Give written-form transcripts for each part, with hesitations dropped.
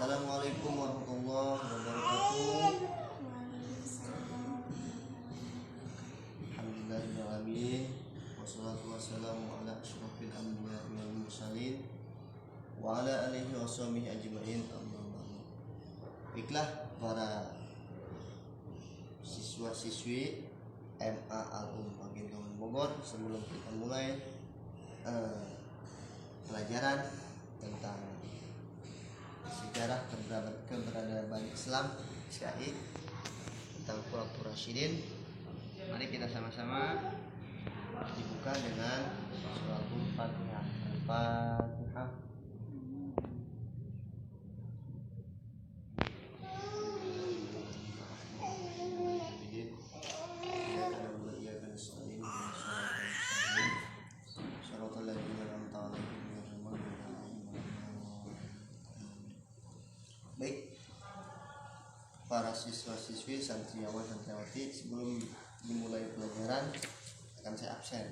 Assalamualaikum warahmatullahi wabarakatuh. Alhamdulillahirrahmanirrahim. Wassalatu wassalamu ala asyrafil anbiya'i wal mursalin wa ala alihi wa sahbihi ajma'in. Baiklah para siswa-siswi MA Al-Um Pagintungan Bogor, sebelum kita mulai pelajaran tentang sejarah keberadaan Islam syahid tentang Khulafaur Rasyidin, mari kita sama-sama dibuka dengan surah Al-Fatihah. Al-Fatihah. Baik, para siswa-siswi, santriawan, santriawati, sebelum dimulai pelajaran akan saya absen.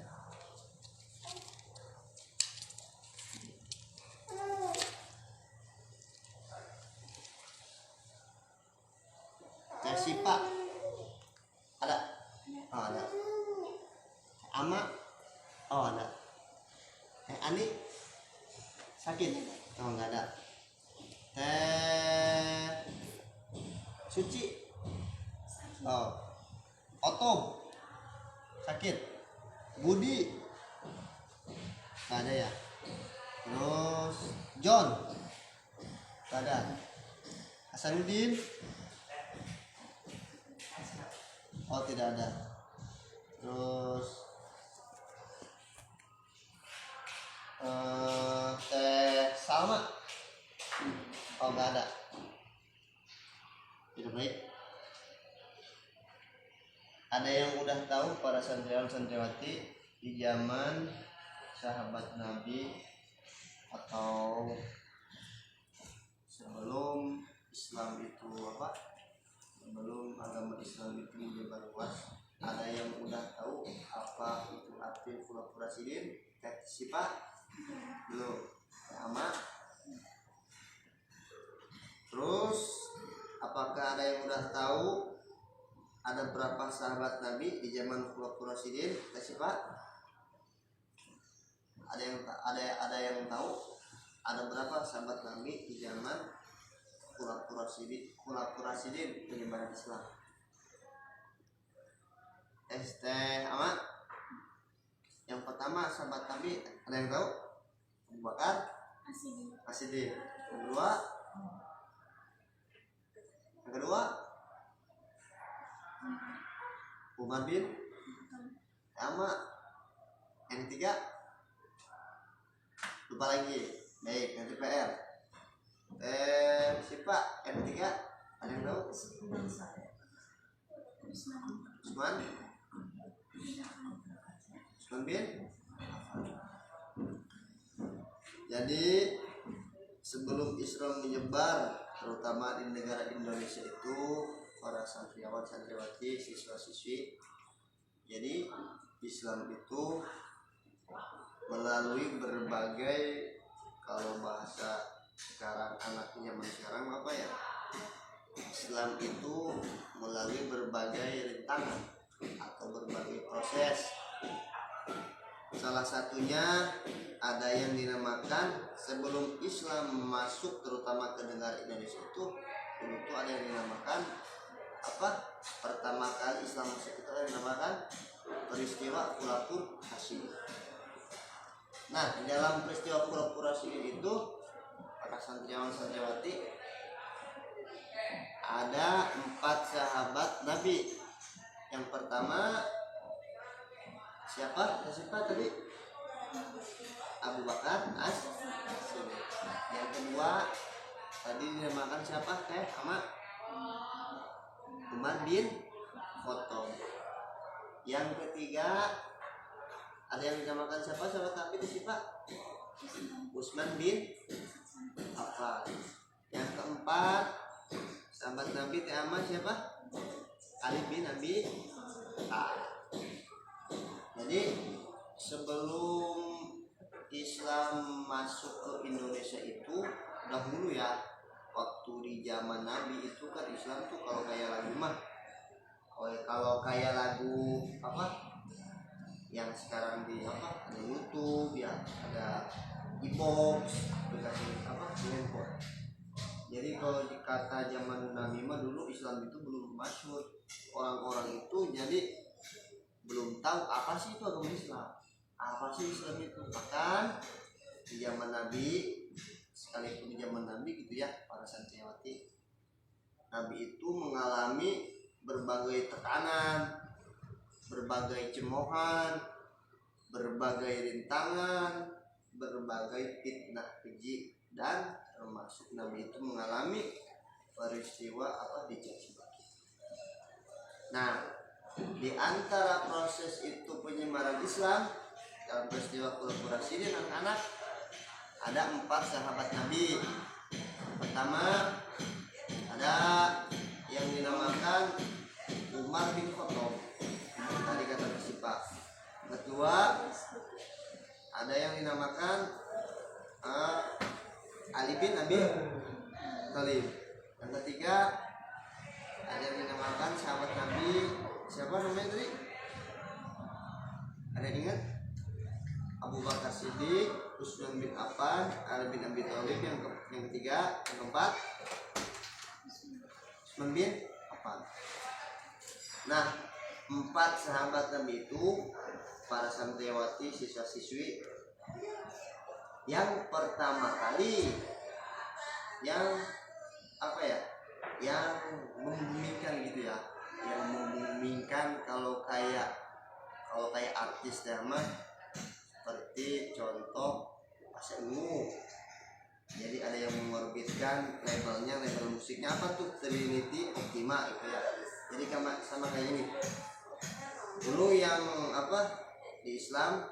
Sipa ada? Oh, ada. Ama? Oh, ada. Ani? Sakit? Oh, enggak ada. Suci? Oh. Otom? Sakit? Budi? Nggak ada ya. Terus John? Nggak ada. Hasanuddin? Oh, tidak ada. Terus Teh Salma? Oh, nggak ada. Tidak baik. Ada yang udah tahu para santriwan santriwati di zaman sahabat Nabi atau sebelum Islam itu sebelum agama Islam itu menyebar luas, ada yang udah tahu apa itu arti Khulafaur Rasyidin? Siapa? Belum. Sama. Terus apakah ada yang udah tahu ada berapa sahabat Nabi di zaman Khulafaur Rasyidin? Siapa? Ada yang tahu ada berapa sahabat Nabi di zaman Khulafaur Rasyidin penyebaran Islam? Amat. Yang pertama sahabat Nabi, ada yang tahu? Abu Bakar As-Siddiq. Yang kedua Umar bin Ama. Yang ketiga lupa lagi. Baik, nanti PR. Siapa yang ketiga? Ada yang tahu? Usman bin. Jadi sebelum Islam menyebar terutama di negara Indonesia itu, para santriawan santriwati, siswa-siswi, jadi Islam itu melalui berbagai, kalau bahasa sekarang anak zaman sekarang apa ya, Islam itu melalui berbagai rintangan atau berbagai proses. Salah satunya ada yang dinamakan sebelum Islam masuk terutama ke negara Indonesia itu ada yang dinamakan pertama kali Islam masuk itu ada yang dinamakan peristiwa Khulafaur Rasyidin. Nah, di dalam peristiwa Khulafaur Rasyidin itu para santriawan santriwati ada 4 sahabat Nabi. Yang pertama siapa tadi? Abu Bakar As-Siddiq. Yang kedua tadi dinamakan siapa? Umar bin Khattab. Yang ketiga ada yang dinamakan siapa? Sahabat Nabi itu siapa? Utsman bin Affan. Yang keempat sahabat Nabi siapa? Ali bin Abi Thalib. Jadi sebelum Islam masuk ke Indonesia itu dahulu ya, waktu di zaman Nabi itu kan Islam tuh kalau kayak lagu mah, kalau kayak lagu apa yang sekarang di apa ada YouTube ya, ada e-box, aplikasi apa handphone. Jadi kalau dikata zaman Nabi mah dulu Islam itu belum masyhur, orang-orang itu jadi belum tahu apa sih itu agama Islam, apa sih Islam itu. Bahkan di zaman Nabi, sekalipun di zaman Nabi gitu ya, para santriwati, Nabi itu mengalami berbagai tekanan, berbagai cemoohan, berbagai rintangan, berbagai fitnah keji, dan termasuk Nabi itu mengalami peristiwa apa dicaci maki. Nah, di antara proses itu penyebaran Islam dalam peristiwa kolaborasi dan anak-anak ada 4 sahabat Nabi. Pertama ada yang dinamakan Umar bin Khattab, tadi kata Pak. Kedua ada yang dinamakan Ali bin Abi Thalib. Yang ketiga ada yang dinamakan sahabat Nabi, siapa namanya tadi? Ada yang ingat? Abu Bakar Siddiq, Utsman bin Affan, Ali bin Abi Thalib. Yang ketiga, yang keempat Utsman bin Affan. Nah, 4 sahabat Nabi itu para santriwati, siswa-siswi yang pertama kali yang apa ya, yang membumingkan gitu ya, yang membumingkan kalau kayak artis drama seperti contoh Pasha Ungu. Jadi ada yang mengorbitkan label musiknya apa tuh, Trinity Optima gitu ya. Jadi sama kayak ini. Dulu yang apa di Islam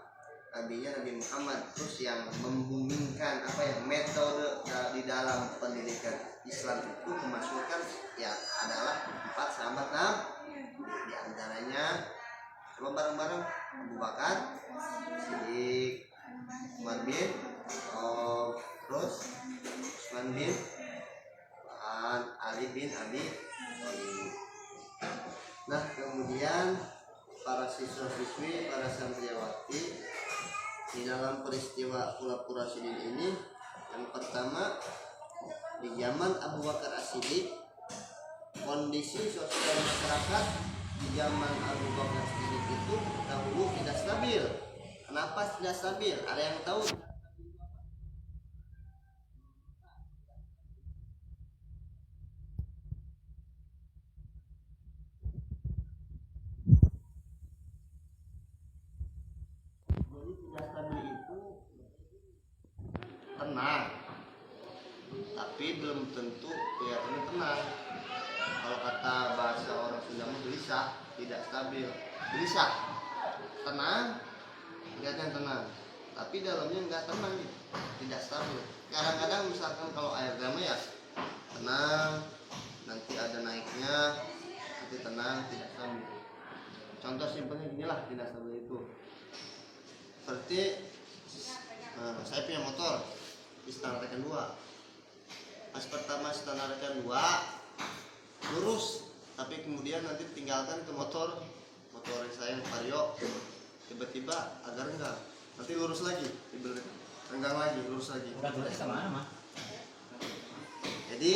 nabinya Nabi Muhammad, terus yang membumingkan apa ya metode di dalam pendidikan Islam itu memasukkan ya adalah 4 sahabat Nabi. Di antaranya coba bareng-bareng Abu Bakar Siddiq, Umar bin terus Utsman bin Affan, Ali bin Abi Thalib. Nah, kemudian para siswa-siswi, para santriwati di dalam peristiwa Khulafaur Rasyidin ini, yang pertama di zaman Abu Bakar As-Siddiq, kondisi sosial masyarakat di zaman Abu Bakar As-Siddiq itu dahulu tidak stabil. Kenapa tidak stabil? Ada yang tahu? Tenang, tapi belum tentu kelihatannya tenang. Kalau kata bahasa orang Sunda gelisah, tidak stabil. Gelisah, tenang, kelihatannya tenang, tapi dalamnya nggak tenang gitu, tidak stabil. Kadang-kadang misalkan kalau air drama ya tenang, nanti ada naiknya, nanti tenang, tidak stabil. Contoh simpelnya inilah tidak stabil itu. Seperti saya punya motor di standar rekan 2. Pas pertama standar rekan 2 lurus, tapi kemudian nanti tinggalkan ke motor yang saya Vario, tiba-tiba agar enggak, nanti lurus lagi, renggang lagi, lurus lagi. Jadi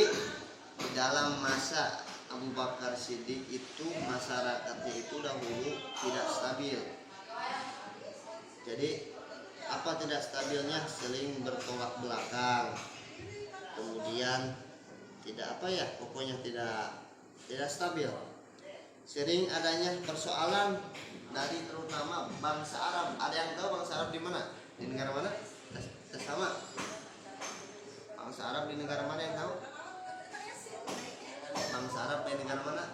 dalam masa Abu Bakar Siddiq itu masyarakatnya itu dahulu tidak stabil. Jadi apa tidak stabilnya, saling bertolak belakang, kemudian tidak apa ya, pokoknya tidak stabil. Sering adanya persoalan dari terutama bangsa Arab. Ada yang tahu bangsa Arab di mana, di negara mana? Sama bangsa Arab di negara mana yang tahu? Bangsa Arab di negara mana?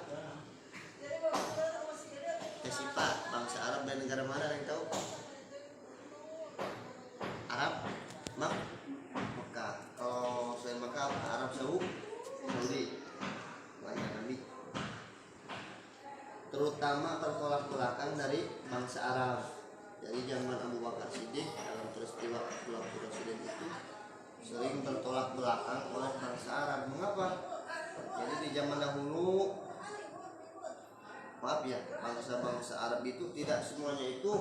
Kesipa, bangsa Arab di negara mana yang tahu? Arab, Mekah. Kalau selain Mekah, Arab Saudi, banyak Nabi. Terutama pertolak belakang dari bangsa Arab. Jadi zaman Abu Bakar Siddiq dalam peristiwa Khulafaur Rasyidin itu sering bertolak belakang oleh bangsa Arab. Mengapa? Jadi di zaman dahulu, maaf ya, bangsa-bangsa Arab itu tidak semuanya itu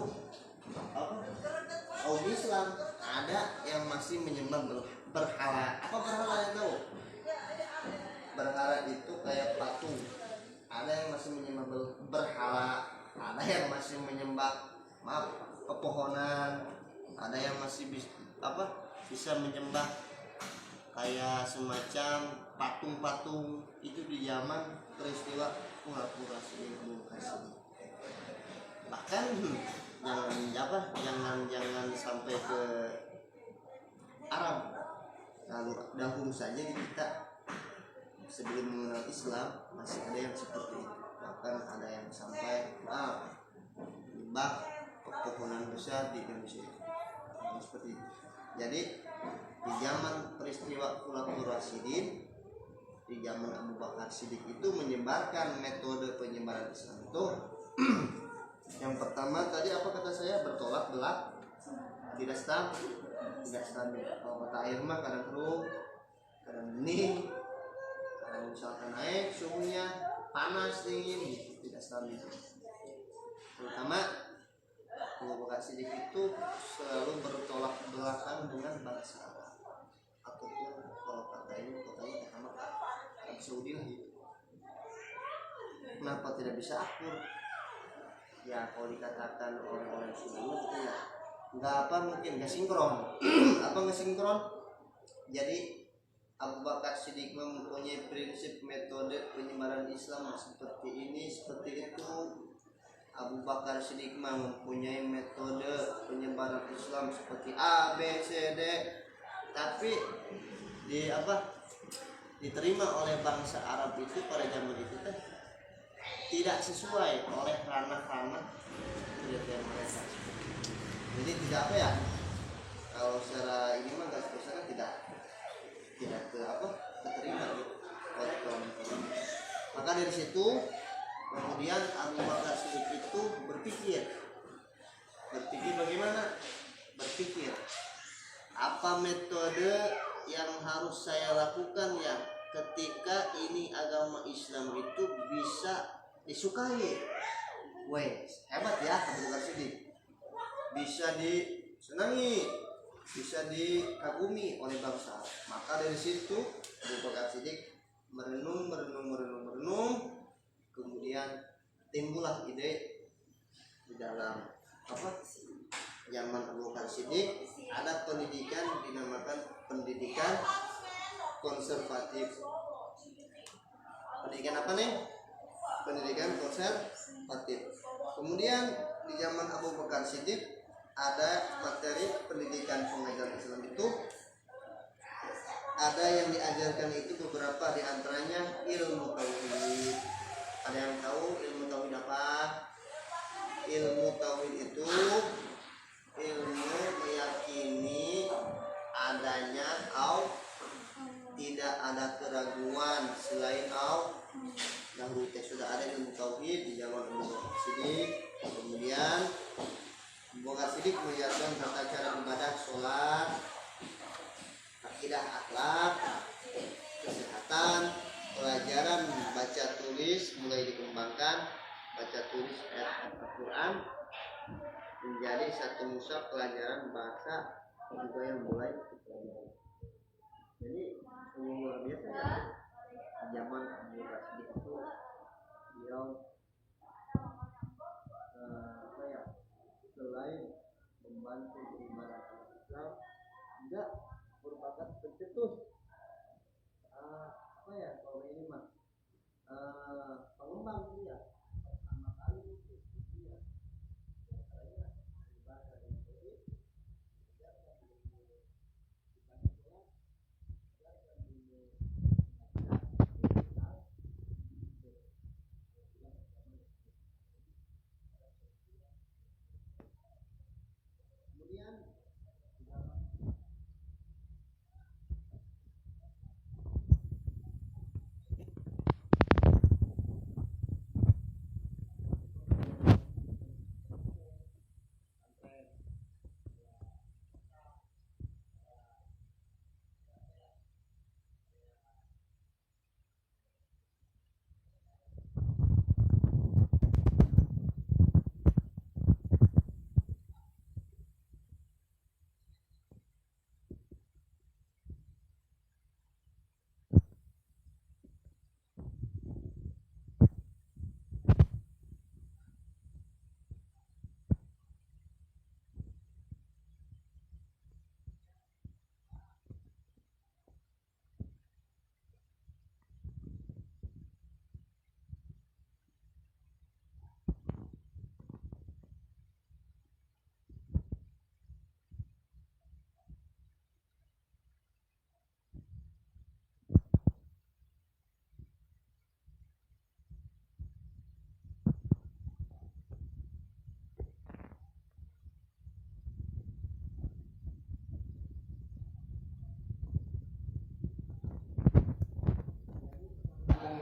kaum Islam. Ada yang masih menyembah berhala. Apa berhala yang tahu? Berhala itu kayak patung. Ada yang masih menyembah berhala, ada yang masih menyembah pepohonan, ada yang masih bisa menyembah kayak semacam patung-patung. Itu di zaman peristiwa pura-pura Kasih. Bahkan jangan sampai ke Arab, lalu dahulu saja kita sebelum mengenal Islam masih ada yang seperti itu. Bahkan ada yang sampai menyembah pepohonan besar di Indonesia seperti itu. Jadi di zaman peristiwa Khulafaur Rasyidin, di zaman Abu Bakar Siddiq itu menyebarkan metode penyebaran Islam itu yang pertama tadi apa kata saya, bertolak belak, tidak stabil. Kalau kata air mah kadang keruh, kadang bening, kadang misalkan naik suhunya, panas, dingin, gitu, tidak stabil. Terutama Abu Bakar Siddiq itu selalu bertolak belakang dengan bangsa Arab, ataupun kalau kotanya pertama Arab Saudi lah gitu. Kenapa tidak bisa akur? Ya kalau dikatakan orang-orang Sunda gitu ya, nggak sinkron. Apa nggak sinkron? Jadi Abu Bakar Siddiq mempunyai prinsip metode penyebaran Islam seperti ini, seperti itu. Abu Bakar Siddiq mempunyai metode penyebaran Islam seperti A, B, C, D. Tapi diterima oleh bangsa Arab itu pada zaman itu tidak sesuai oleh ranah-ranah kriteria mereka. Jadi tidak kalau secara ini mah nggak sesuai, tidak keterima gitu. Maka dari situ kemudian Abu Bakar Siddiq itu berpikir bagaimana? Berpikir apa metode yang harus saya lakukan ya ketika ini agama Islam itu bisa disukai. Hebat ya Abu Bakar Siddiq, bisa disenangi, bisa dikagumi oleh bangsa. Maka dari situ Abu Bakar Siddiq merenung, kemudian timbullah ide di dalam zaman Abu Bakar Siddiq ada pendidikan dinamakan pendidikan konservatif. Pendidikan apa nih? Pendidikan konservatif. Kemudian di zaman Abu Bakar Siddiq ada materi pendidikan pengajaran Islam itu, ada yang diajarkan itu beberapa, diantaranya ilmu tauhid. Ada yang tahu ilmu tauhid apa? Ilmu tauhid itu ilmu meyakini adanya tidak ada keraguan selain Allah. Dahulu sudah ada ilmu tauhid di zaman Abu Bakar Siddiq. Kemudian Abu Bakar Siddiq mengajarkan tata cara ibadah, sholat, akidah, akhlak, kesehatan, pelajaran baca tulis mulai dikembangkan. Baca tulis ayat Al-Quran menjadi satu mushaf pelajaran bahasa juga yang mulai dipelajari. Jadi luar biasa ya. Zaman Abu Bakar Siddiq itu beliau selain membantu beribadah Islam juga merupakan pencetus kalau ini mah pengembang dia pertama kali dia caranya ibadah dan tauhid, kemudian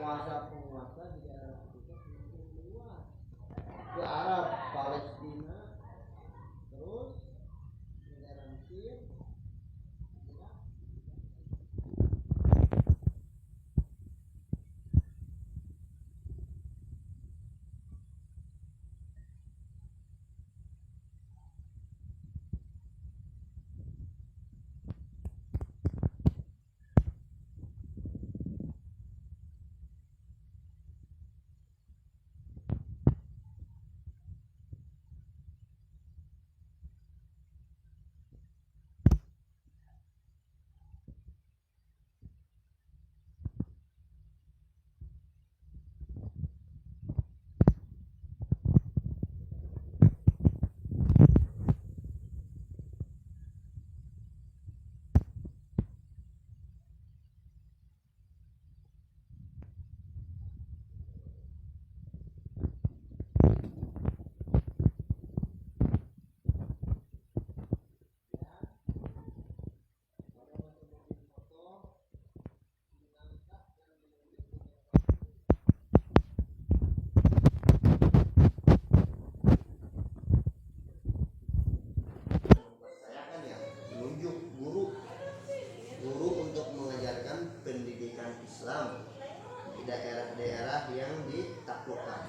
penguasa-penguasa di daerah kita semakin luas ke Arab, Palestina, terus negara Mesir, Irak. Saya kan ya menunjuk guru untuk mengajarkan pendidikan Islam di daerah-daerah yang ditaklukkan.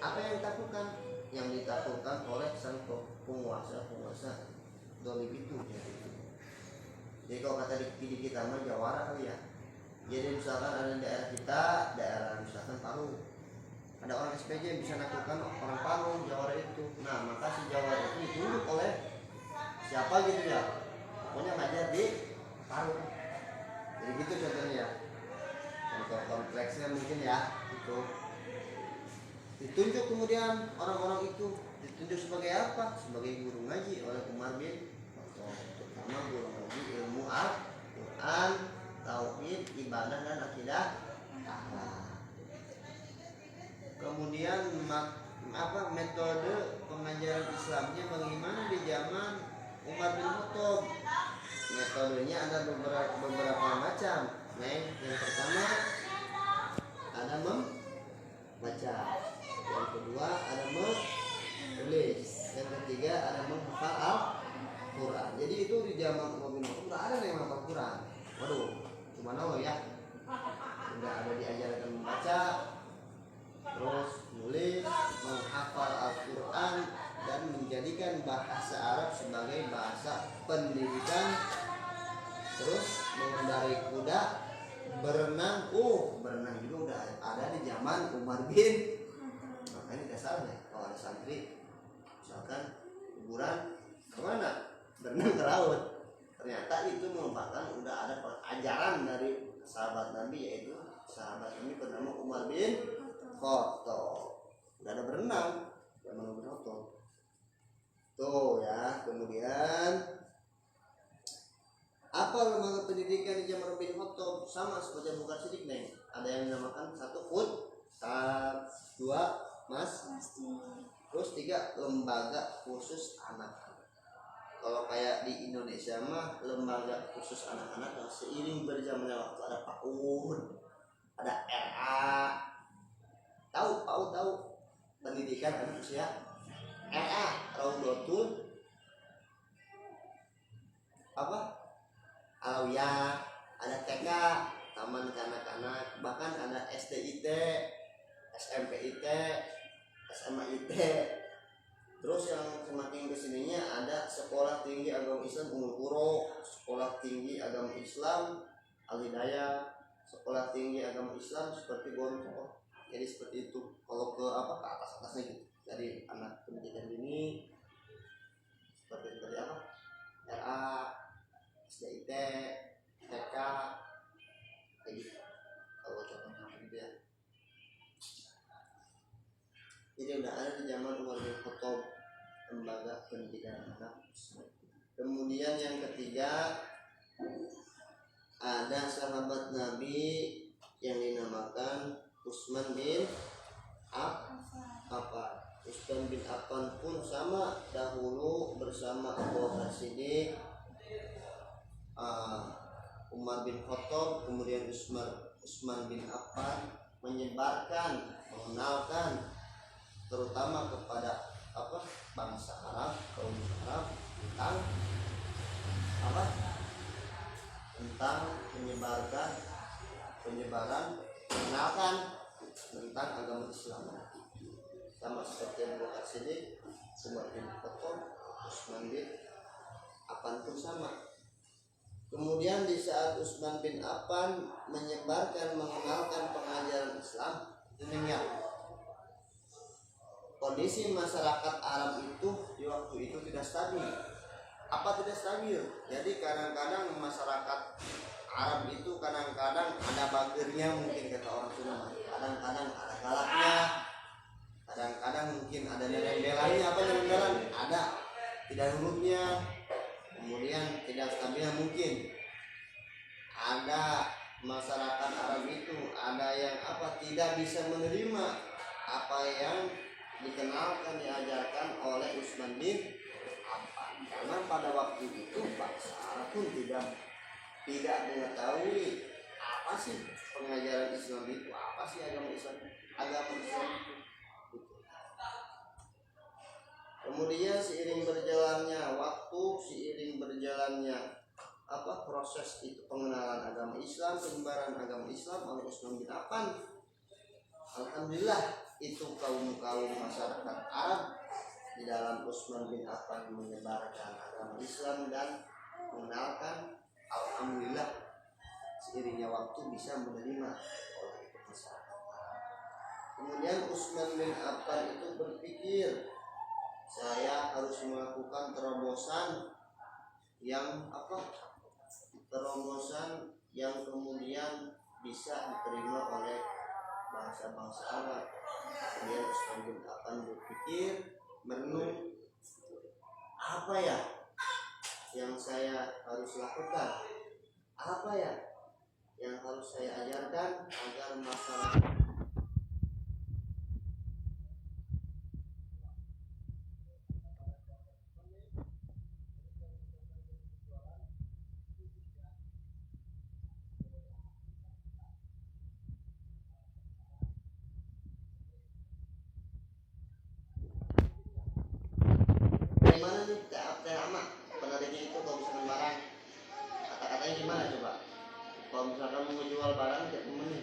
Apa yang ditaklukkan? Yang ditaklukkan oleh sang penguasa dolim itu ya. Jadi kalau kata di kita mah jawara kali ya. Jadi misalkan ada di daerah kita, daerah misalkan Parung, ada orang SPJ bisa naklukkan orang Parung, jawara itu. Nah maka si jawara itu ditunjuk oleh siapa gitu ya, pokoknya ngajar di Parung. Jadi gitu contohnya ya. Contoh kompleksnya mungkin ya itu ditunjuk, kemudian orang-orang itu ditunjuk sebagai apa? Sebagai guru ngaji oleh Umar bin Khattab, terutama guru ngaji ilmu Al-Quran, tauhid, ibadah dan akidah akhlak. Kemudian metode pengajaran Islamnya bagaimana di zaman Umar bin Khattab? Metodenya ada beberapa macam. Yang pertama ada membaca, yang kedua ada menulis, yang ketiga ada menghafal Al-Quran. Jadi itu di zaman Umar bin Khattab nggak ada yang menghafal Quran. Waduh, cuma lo ya. Udah ada diajarkan membaca, terus nulis, menghafal Al-Quran, dan menjadikan bahasa Arab sebagai bahasa pendidikan. Terus mengendarai kuda, berenang. Berenang juga udah ada di zaman Umar bin. Makanya dasarnya kalau ada santri misalkan liburan kemana, berenang ke laut, ternyata itu merupakan udah ada ajaran dari sahabat Nabi, yaitu sahabat Nabi bernama Umar bin Khattab. Udah ada berenang zaman Umar bin Khattab tuh ya. Kemudian apa lembaga pendidikan di zaman Umar bin Khattab? Sama seperti bukan sidik neng. Ada yang dinamakan 1 Futsal, 2 Mas, terus 3 lembaga khusus anak-anak. Kalau kayak di Indonesia mah lembaga khusus anak-anak yang seiring berjalannya waktu ada PAUD, ada RA. Tahu pendidikan anak usia RA, Raudatul Alawiyah, ada TK, taman kanak-kanak, bahkan ada SDIT, SMPIT, SMAIT. Terus yang semakin kesininya ada Sekolah Tinggi Agama Islam Ummul Qura, Sekolah Tinggi Agama Islam Al-Hidayah, Sekolah Tinggi Agama Islam seperti Gontor. Jadi seperti itu. Kalau ke atas-atasnya gitu. Dari anak pendidikan ini seperti RA, SDIT, TK, kayak gitu. Kalau contohnya gitu ya. Jadi udah ada di zaman Umar bin Khattab lembaga pendidikan anak. Kemudian yang ketiga ada sahabat Nabi yang dinamakan Utsman bin Affan. Utsman bin Affan pun sama, dahulu bersama Abu Bakar Siddiq, Umar bin Khattab, kemudian Utsman Utsman bin Affan menyebarkan, mengenalkan terutama kepada bangsa Arab, kaum Arab tentang penyebaran, mengenalkan tentang agama Islam, sama seperti yang Abu Bakar Siddiq, Umar bin Khattab, Utsman bin Affan pun sama. Kemudian di saat Utsman bin Affan menyebarkan, mengenalkan pengajaran Islam, demikian kondisi masyarakat Arab itu di waktu itu tidak stabil. Tidak stabil? Jadi kadang-kadang masyarakat Arab itu kadang-kadang ada bagernya, mungkin kata orang Sunda, kadang-kadang ada galaknya, kadang-kadang mungkin ada nerembelannya. Nerembelan? Ada tidak nurutnya, kemudian tidak stabilnya. Mungkin ada masyarakat Arab itu ada yang tidak bisa menerima apa yang dikenalkan, diajarkan oleh Utsman bin Affan, karena pada waktu itu bangsa Arab pun tidak mengetahui apa sih pengajaran Islam itu, apa sih agama Islam itu. Kemudian seiring berjalannya waktu, seiring berjalannya proses itu, pengenalan agama Islam, penyebaran agama Islam oleh Utsman bin Affan, alhamdulillah itu kaum masyarakat Arab di dalam Utsman bin Affan menyebarkan agama Islam dan mengenalkan, alhamdulillah seiringnya waktu bisa menerima oleh masyarakat Arab. Kemudian Utsman bin Affan itu berpikir, saya harus melakukan terobosan yang kemudian bisa diterima oleh bangsa-bangsa Arab. Kemudian Utsman bin Affan berpikir, merenung, apa ya yang saya harus lakukan, apa ya yang harus saya ajarkan agar masyarakat gimana nih teh ama penarinya itu. Kalau misalkan barang, kata-katanya gimana coba? Kalau misalkan mau jual barang kayak gimana?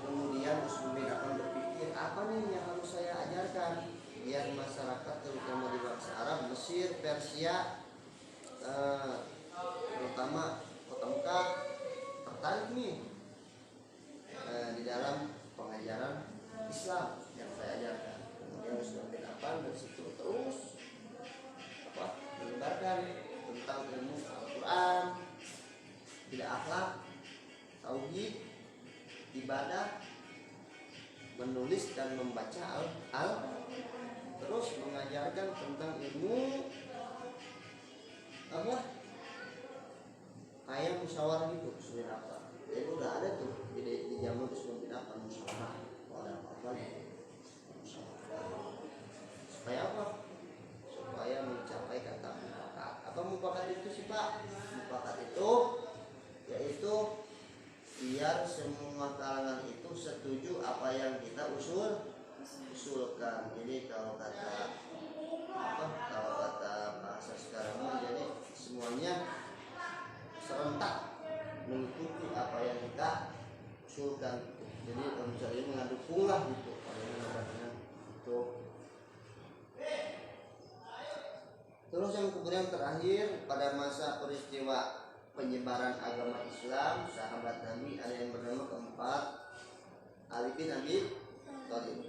Kemudian Utsman bin Affan berpikir, apa nih yang harus saya ajarkan biar masyarakat terutama di bangsa Arab, Mesir, Persia, terutama Kota Mekah tertarik nih di dalam pengajaran Islam yang saya ajarkan. Kemudian Utsman bin Affan dari situ terus menyebarkan tentang ilmu Al-Quran, tidak akhlak, tauhid, ibadah, menulis dan membaca terus mengajarkan tentang ilmu kayak musyawarah gitu, musyawarah. Jadi udah ada tuh di zaman Utsman bin Affan musyawarah, kalau ada apa-apa musyawarah. Supaya apa? Supaya mencapai kata mufakat. Apa mufakat itu sih Pak? Mufakat itu yaitu biar semua kalangan itu setuju apa yang kita usulkan. Jadi kalau kata kalau kata bahasa sekarang jadi semuanya serentak mengikuti apa yang kita usulkan. Jadi misalnya mengandung lah gitu itu. Terus yang kemudian terakhir, pada masa peristiwa penyebaran agama Islam, sahabat Nabi ada yang bernama keempat Ali bin Abi Thalib.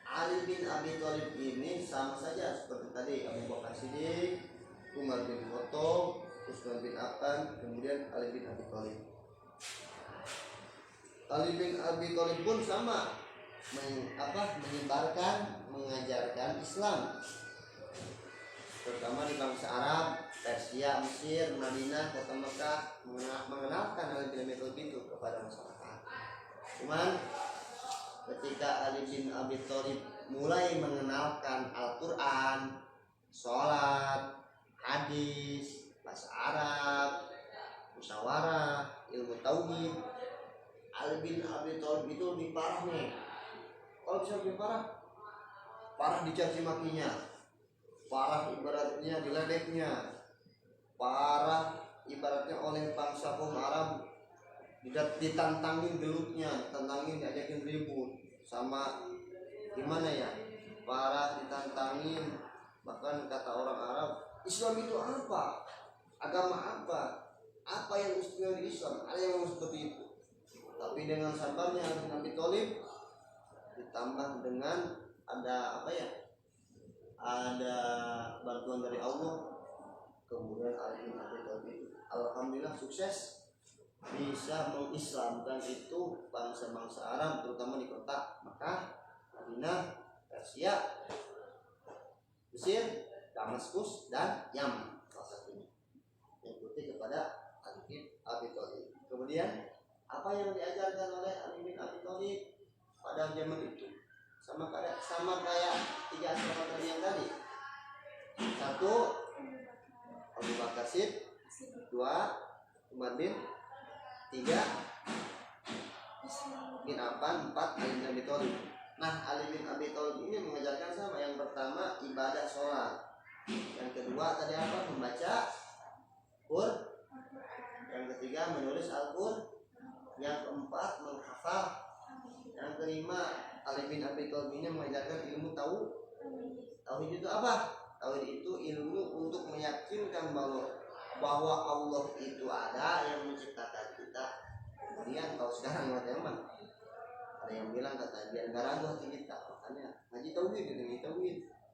Ali bin Abi Thalib ini sama saja seperti tadi Abu Bakar Siddiq, Umar bin Khattab, Utsman bin Affan, kemudian Ali bin Abi Thalib. Ali bin Abi Thalib pun sama menyebarkan, mengajarkan Islam, terutama di bangsa Arab, Persia, Mesir, Madinah, kota Mekah, mengenalkan Ali bin Abi Thalib itu kepada masyarakat. Cuman ketika Ali bin Abi Thalib mulai mengenalkan Al-Quran, sholat, hadis, bahasa Arab, musyawarah, ilmu tauhid, Ali bin Abi Thalib itu lebih parah nih. Kalau bisa lebih parah, parah dicaci makinya, parah ibaratnya diledeknya, parah ibaratnya oleh bangsa kaum Arab ditantangin gelutnya, ditantangin diajakin ribut sama gimana ya, parah ditantangin. Bahkan kata orang Arab, Islam itu apa, agama apa yang istimewa di Islam, ada yang seperti itu. Tapi dengan sabarnya Ali bin Abi Thalib, ditambah dengan ada ada bantuan dari Allah, kemudian Ali bin Abi Thalib alhamdulillah sukses bisa mengislamkan itu bangsa-bangsa Arab, terutama di kota Makkah, Madinah, Persia, Mesir, Damaskus, dan Yaman salah satunya. Mengikuti kepada Ali bin Abi Thalib. Kemudian apa yang diajarkan oleh Ali bin Abi Thalib pada zaman itu sama kayak tiga sahabat tadi yang tadi. Satu, Abu Bakar Siddiq. Dua, Umar bin. Tiga, bin Affan. Empat, Ali bin Abi Thalib. Nah, Ali bin Abi Thalib ini mengajarkan sama. Yang pertama ibadah sholat, yang kedua tadi apa, membaca Quran, yang ketiga menulis Al-Quran, yang keempat menghafal, yang kelima Ali bin Abi Thalib ini mengajarkan ilmu tauhid. Itu apa? Tauhid itu ilmu untuk meyakinkan bahwa Allah itu ada yang menciptakan kita. Kemudian kalau sekarang teman, ada yang bilang kata biar nggak ragu hati kita, makanya ngaji tauhid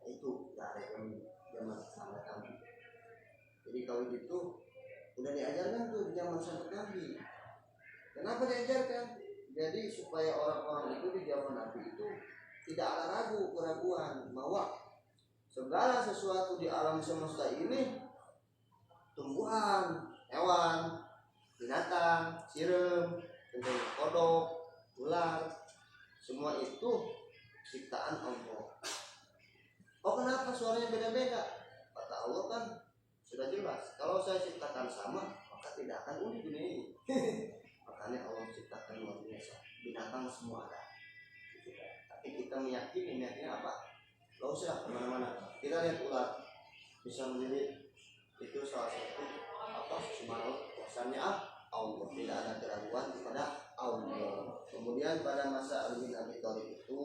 itu nggak ada yang zaman sahabat Nabi. Jadi tauhid itu udah diajarkan tuh di zaman sahabat Nabi. Kenapa diajarkan? Jadi supaya orang-orang itu di zaman Nabi itu tidak ada keraguan bahwa segala sesuatu di alam semesta ini, tumbuhan, hewan, binatang, sirem, kodok, ular, semua itu ciptaan Allah. Oh, kenapa suaranya beda-beda? Kata Allah kan sudah jelas, kalau saya ciptakan sama maka tidak akan unik dunia ini. Makanya Allah ciptakan luar biasa, binatang semua ada. Tapi kita meyakini apa? Gak usah kemana-mana. Kita lihat ular bisa menjadi itu salah satu subhanallah, kuasanya Allah, tidak ada keraguan kepada Allah. Kemudian pada masa Ali bin Abi Thalib itu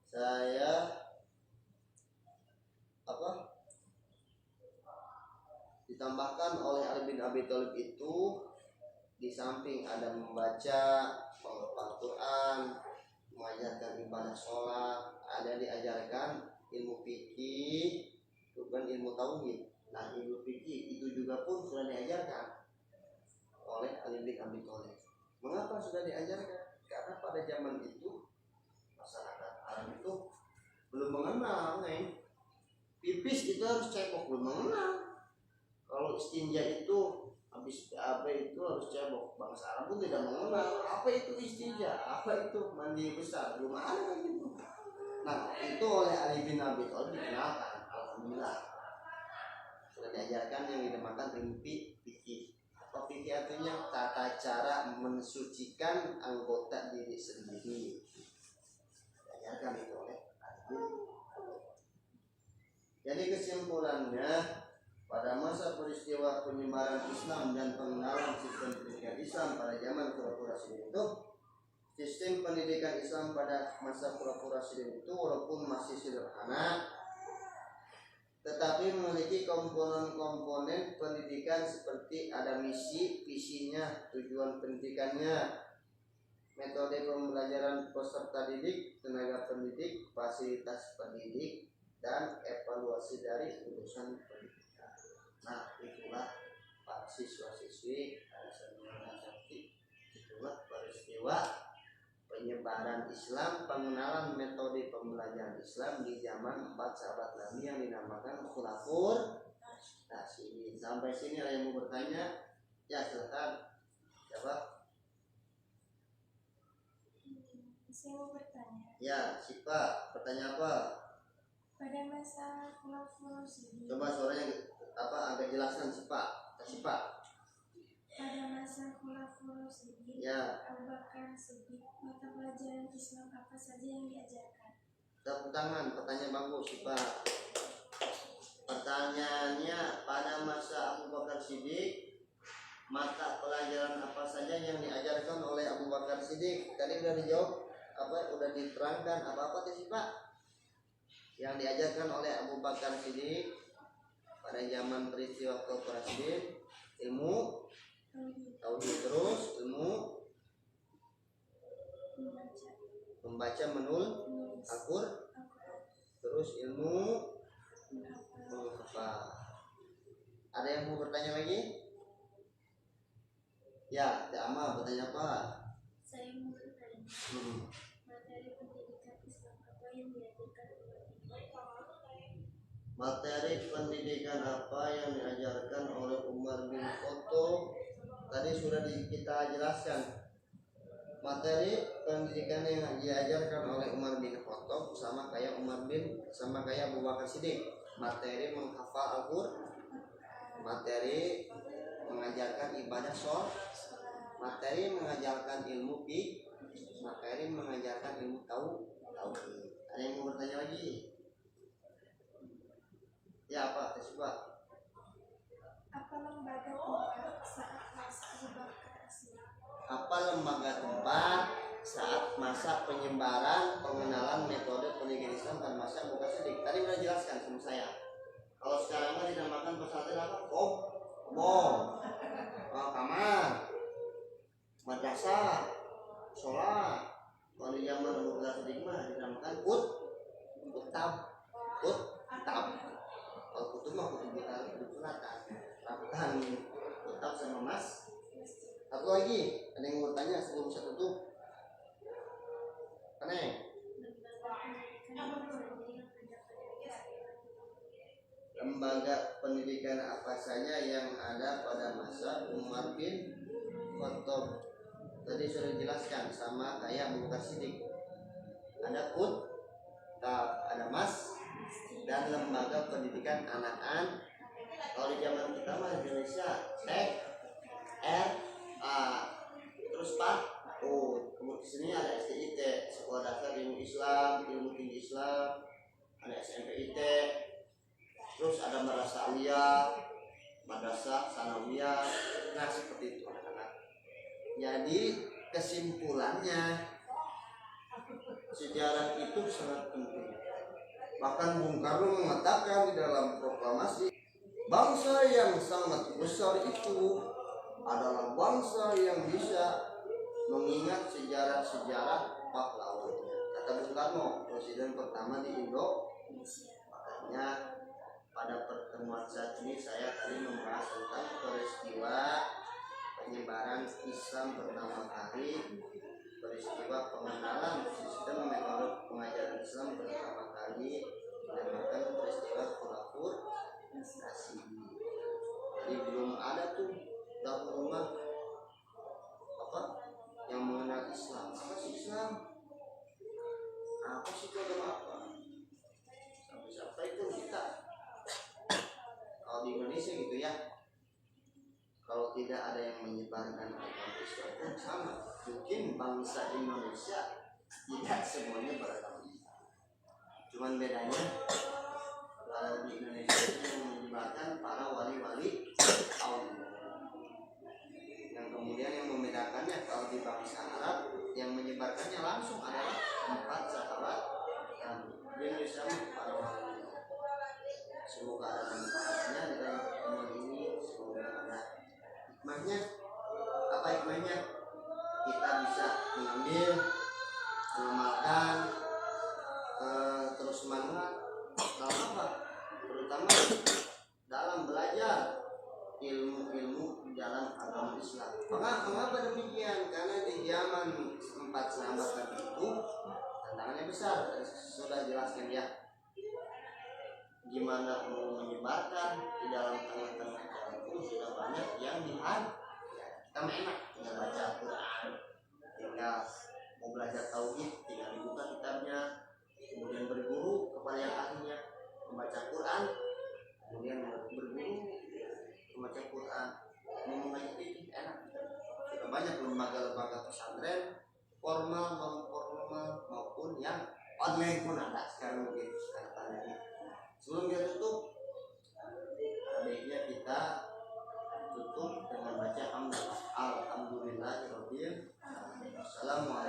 saya ditambahkan oleh Ali bin Abi Thalib itu, di samping ada membaca Al-Quran, mengajarkan ibadah sholat, ada diajarkan ilmu fikih, bukan ilmu tauhid. Nah, ilmu fikih itu juga pun sudah diajarkan oleh Ali bin Abi Thalib. Mengapa sudah diajarkan? Karena pada zaman itu masyarakat Arab itu belum mengenal pipis itu harus cebok, belum mengenal. Kalau istinja itu habis apa itu harus cebok. Bangsa Arab pun tidak mengenal apa itu istinja, apa itu mandi besar, belum ada gitu. Nah, itu oleh Ali bin Abi Thalib dikenalkan, alhamdulillah. Sudah diajarkan yang dinamakan ilmu fikih. Apa fikih artinya? Tata cara mensucikan anggota diri sendiri. Jadi kesimpulannya, pada masa peristiwa penyebaran Islam dan pengenalan sistem pendidikan Islam pada zaman Pura-Pura Sidin itu, sistem pendidikan Islam pada masa Pura-Pura Sidin itu walaupun masih sederhana, tetapi memiliki komponen-komponen pendidikan seperti ada misi, visinya, tujuan pendidikannya, metode pembelajaran peserta didik, tenaga pendidik, fasilitas pendidik, dan evaluasi dari urusan pendidikan. Nah, itulah para siswa-siswi itulah peristiwa penyebaran Islam, pengenalan metode pembelajaran Islam di zaman 4 sahabat Nabi yang dinamakan Khulafur Rasyidin. Sampai sini ada yang mau bertanya? Ya, silakan. Jawab. Saya mau bertanya. Ya, Sipa, bertanya apa? Pada masa Khulafur Rasyidin. Coba suaranya agak jelaskan, Sipa. Pada masa Khulafur Rasyidin, Ya. Abu Bakar Siddiq, mata pelajaran Islam apa saja yang diajarkan? Tepuk tangan, pertanyaan bagus, Sipa. Pertanyaannya, pada masa Abu Bakar Siddiq, mata pelajaran apa saja yang diajarkan oleh Abu Bakar Siddiq? Tadi udah dijawab, udah diterangkan apa sih Pak? Yang diajarkan oleh Abu Bakar Siddiq pada zaman peristiwa Pura-Pura, ilmu tauhid, terus ilmu membaca menulis Al-Qur'an, terus ilmu menghafal. Ada yang mau bertanya lagi? Ya, Amal bertanya apa? Saya mau bertanya. Materi pendidikan Islam apa yang diajarkan? Materi pendidikan apa yang diajarkan oleh Umar bin Khattab? Tadi sudah kita jelaskan. Materi pendidikan yang diajarkan oleh Umar bin Khattab sama kayak Abu Bakar Siddiq. Materi menghafal Al-Qur'an, materi mengajarkan ibadah sholat, materi mengajarkan ilmu fiqh, materi mengajarkan ilmu tauhid. Ada yang mau bertanya lagi? Ya, apa? Coba. Apa lembaga tempat saat masa Abu Bakar Siddiq? Apa lembaga tempat saat masa penyebaran pengenalan metode pendidikan Islam pada masa Abu Bakar Siddiq? Tadi sudah jelaskan sama saya. Kalau sekarang mah dinamakan pesantren apa? Kamar, madrasah, sholat. Kalau di zaman Abu Bakar Siddiq mah dinamakan kutab. Kalau kutub mah kutub sunatan. Rapikan kutab sama mas. Satu lagi, ada yang mau bertanya sebelum saya tutup? Aneh. Lembaga pendidikan apa saja yang ada pada masa Umar bin Khattab? Tadi sudah dijelaskan sama kayak Abu Bakar Siddiq. Ada ada mas dan lembaga pendidikan anak-anak. Kalau di zaman kita mah Indonesia terus kemudian di sini ada STIT, Sekolah Dasar Ilmu Islam, Ilmu Tinggi Islam, ada SMPIT, terus ada Madrasah Aliyah, Madrasah Sanawiyah. Nah, seperti itu anak-anak. Jadi kesimpulannya, sejarah itu sangat penting. Bahkan Bung Karno mengatakan di dalam proklamasi, bangsa yang sangat besar itu adalah bangsa yang bisa mengingat sejarah-sejarah pahlawannya. Kata Bung Karno, presiden pertama di Indonesia. Makanya pada pertemuan saat ini saya tadi membahas tentang peristiwa penyebaran Islam pertama kali, peristiwa pengenalan sistem metode pengajaran Islam pertama kali, dinamakan peristiwa Khulafur Rasyidin. Jadi belum ada tuh dalam rumah yang mengenal Islam. Apa sih Islam? Apa sih itu agama apa? Sampai itu kita kalau di Indonesia gitu ya, kalau tidak ada yang menyebarkan agama Islam pun sama. Mungkin bangsa Indonesia tidak semuanya beragama Islam. Cuman bedanya kalau di Indonesia itu yang menyebarkan para wali-wali Allah. Yang kemudian yang membedakannya kalau di bangsa Arab yang menyebarkannya langsung adalah 4 sahabat yang di Indonesia para wali. Semoga ada manfaatnya di dalam pertemuan ini, semoga ada hikmahnya. Apa hikmahnya? Kita bisa mengambil, mengamalkan, terus semangat dalam apa? Terutama dalam belajar ilmu-ilmu dalam agama Islam. Mengapa demikian? Karena di zaman 4 sahabat tadi itu tantangannya besar. Sudah jelaskan ya, gimana mau menyebarkan di dalam tengah-tengah jalan itu sudah banyak yang dihad. Kita enak tinggal baca Al-Quran, tinggal mau belajar tauhid tinggal dibuka kitabnya, kemudian berguru kepada yang ahlinya membaca Quran, kemudian berguru membaca Quran, mau mengaji enak. Sudah banyak lembaga-lembaga pesantren formal, non formal maupun yang online pun ada sekarang begitu katanya. Sebelum kita tutup, baiknya kita tutup dengan baca alhamdulillahirabbil alamin. Assalamualaikum.